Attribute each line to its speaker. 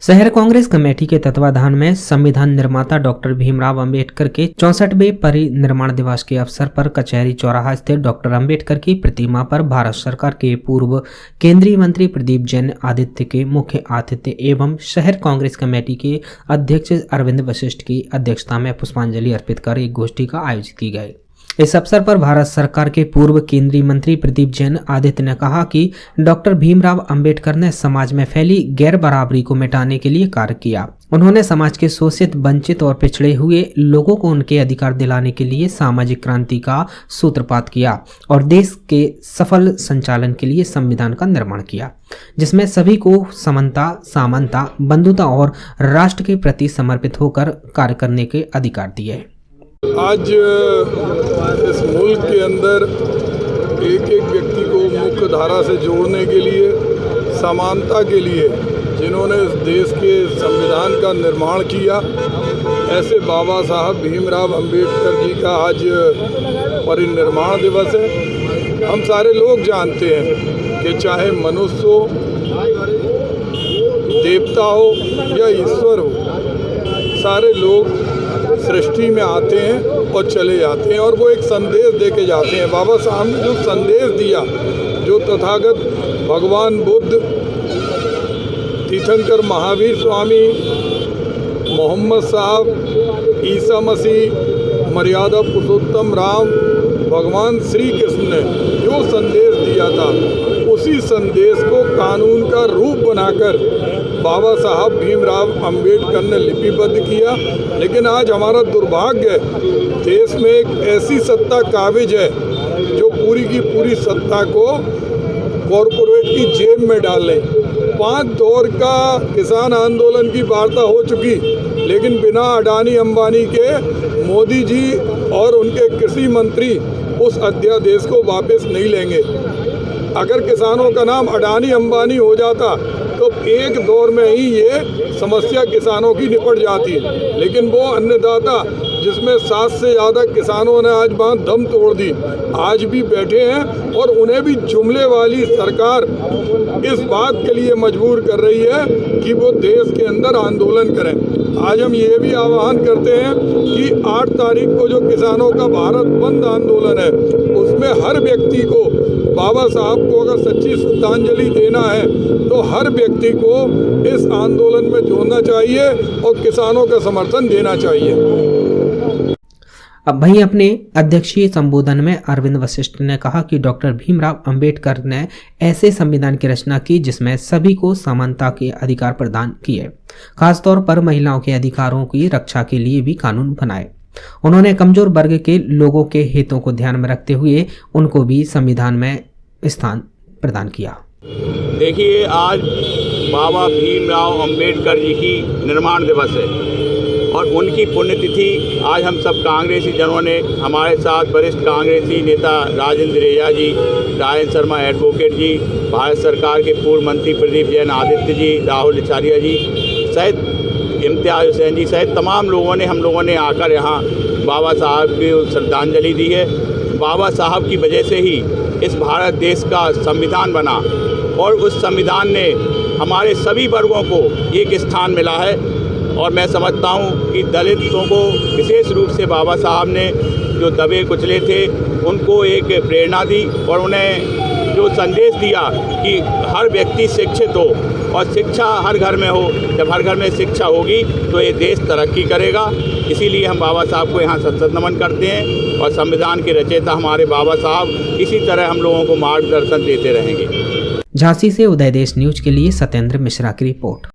Speaker 1: शहर कांग्रेस कमेटी के तत्वाधान में संविधान निर्माता डॉक्टर भीमराव अंबेडकर के 64वें परिनिर्वाण दिवस के अवसर पर कचहरी चौराहा स्थित डॉक्टर अंबेडकर की प्रतिमा पर भारत सरकार के पूर्व केंद्रीय मंत्री प्रदीप जैन आदित्य के मुख्य आतिथ्य एवं शहर कांग्रेस कमेटी के अध्यक्ष अरविंद वशिष्ठ की अध्यक्षता में पुष्पांजलि अर्पित कर एक गोष्ठी का आयोजित की गई। इस अवसर पर भारत सरकार के पूर्व केंद्रीय मंत्री प्रदीप जैन आदित्य ने कहा कि डॉक्टर भीमराव अंबेडकर ने समाज में फैली गैर बराबरी को मिटाने के लिए कार्य किया। उन्होंने समाज के शोषित, वंचित और पिछड़े हुए लोगों को उनके अधिकार दिलाने के लिए सामाजिक क्रांति का सूत्रपात किया और देश के सफल संचालन के लिए संविधान का निर्माण किया, जिसमें सभी को समानता, समानता, बंधुता और राष्ट्र के प्रति समर्पित होकर कार्य करने के अधिकार दिए।
Speaker 2: आज इस मुल्क के अंदर एक एक व्यक्ति को मुख्य धारा से जोड़ने के लिए, समानता के लिए जिन्होंने इस देश के संविधान का निर्माण किया, ऐसे बाबा साहब भीमराव अंबेडकर जी का आज परिनिर्वाण दिवस है। हम सारे लोग जानते हैं कि चाहे मनुष्य हो, देवता हो या ईश्वर हो, सारे लोग सृष्टि में आते हैं और चले जाते हैं और वो एक संदेश दे के जाते हैं। बाबा साहब ने जो संदेश दिया, जो तथागत भगवान बुद्ध, तीर्थंकर महावीर स्वामी, मोहम्मद साहब, ईसा मसीह, मर्यादा पुरुषोत्तम राम, भगवान श्री कृष्ण ने जो संदेश दिया था, उसी संदेश को कानून का रूप बनाकर बाबा साहब भीमराव अंबेडकर ने लिपिबद्ध किया। लेकिन आज हमारा दुर्भाग्य है, देश में एक ऐसी सत्ता काबिज है जो पूरी की पूरी सत्ता को कॉरपोरेट की जेब में डाल रही। 5 दौर का किसान आंदोलन की वार्ता हो चुकी, लेकिन बिना अडानी अंबानी के मोदी जी और उनके कृषि मंत्री उस अध्यादेश को वापस नहीं लेंगे। अगर किसानों का नाम अडानी अंबानी हो जाता तो एक दौर में ही ये समस्या किसानों की निपट जाती है। लेकिन वो अन्नदाता जिसमें 7 से ज़्यादा किसानों ने आज वहाँ दम तोड़ दी, आज भी बैठे हैं और उन्हें भी जुमले वाली सरकार इस बात के लिए मजबूर कर रही है कि वो देश के अंदर आंदोलन करें। आज हम ये भी आह्वान करते हैं कि 8 तारीख को जो किसानों का भारत बंद आंदोलन है, उसमें हर व्यक्ति को, बाबा साहब को अगर सच्ची श्रद्धांजलि देना है तो हर व्यक्ति को इस आंदोलन में जोड़ना चाहिए और किसानों का समर्थन देना चाहिए।
Speaker 1: अब वहीं अपने अध्यक्षीय संबोधन में अरविंद वशिष्ठ ने कहा कि डॉक्टर भीमराव अंबेडकर ने ऐसे संविधान की रचना की जिसमें सभी को समानता के अधिकार प्रदान किए, खासतौर पर महिलाओं के अधिकारों की रक्षा के लिए भी कानून बनाए। उन्होंने कमजोर वर्ग के लोगों के हितों को ध्यान में रखते हुए उनको भी संविधान में स्थान प्रदान किया।
Speaker 3: देखिए, आज बाबा भीमराव अंबेडकर जी की निर्माण दिवस है और उनकी पुण्यतिथि आज हम सब कांग्रेसी जनों ने, हमारे साथ वरिष्ठ कांग्रेसी नेता राजेंद्र रेजा जी, रायन शर्मा एडवोकेट जी, भारत सरकार के पूर्व मंत्री प्रदीप जैन आदित्य जी, राहुल आचार्य जी सहित इम्तियाज हुसैन जी सहित तमाम लोगों ने, हम लोगों ने आकर यहाँ बाबा साहब की श्रद्धांजलि दी है। बाबा साहब की वजह से ही इस भारत देश का संविधान बना और उस संविधान ने हमारे सभी वर्गों को एक स्थान मिला है। और मैं समझता हूँ कि दलितों को विशेष रूप से बाबा साहब ने जो दबे कुचले थे उनको एक प्रेरणा दी और उन्हें जो संदेश दिया कि हर व्यक्ति शिक्षित हो और शिक्षा हर घर में हो। जब हर घर में शिक्षा होगी तो ये देश तरक्की करेगा। इसीलिए हम बाबा साहब को यहाँ सत नमन करते हैं और संविधान के रचयिता हमारे बाबा साहब इसी तरह हम लोगों को मार्गदर्शन देते रहेंगे।
Speaker 1: झांसी से उदय देश न्यूज के लिए सत्येंद्र मिश्रा की रिपोर्ट।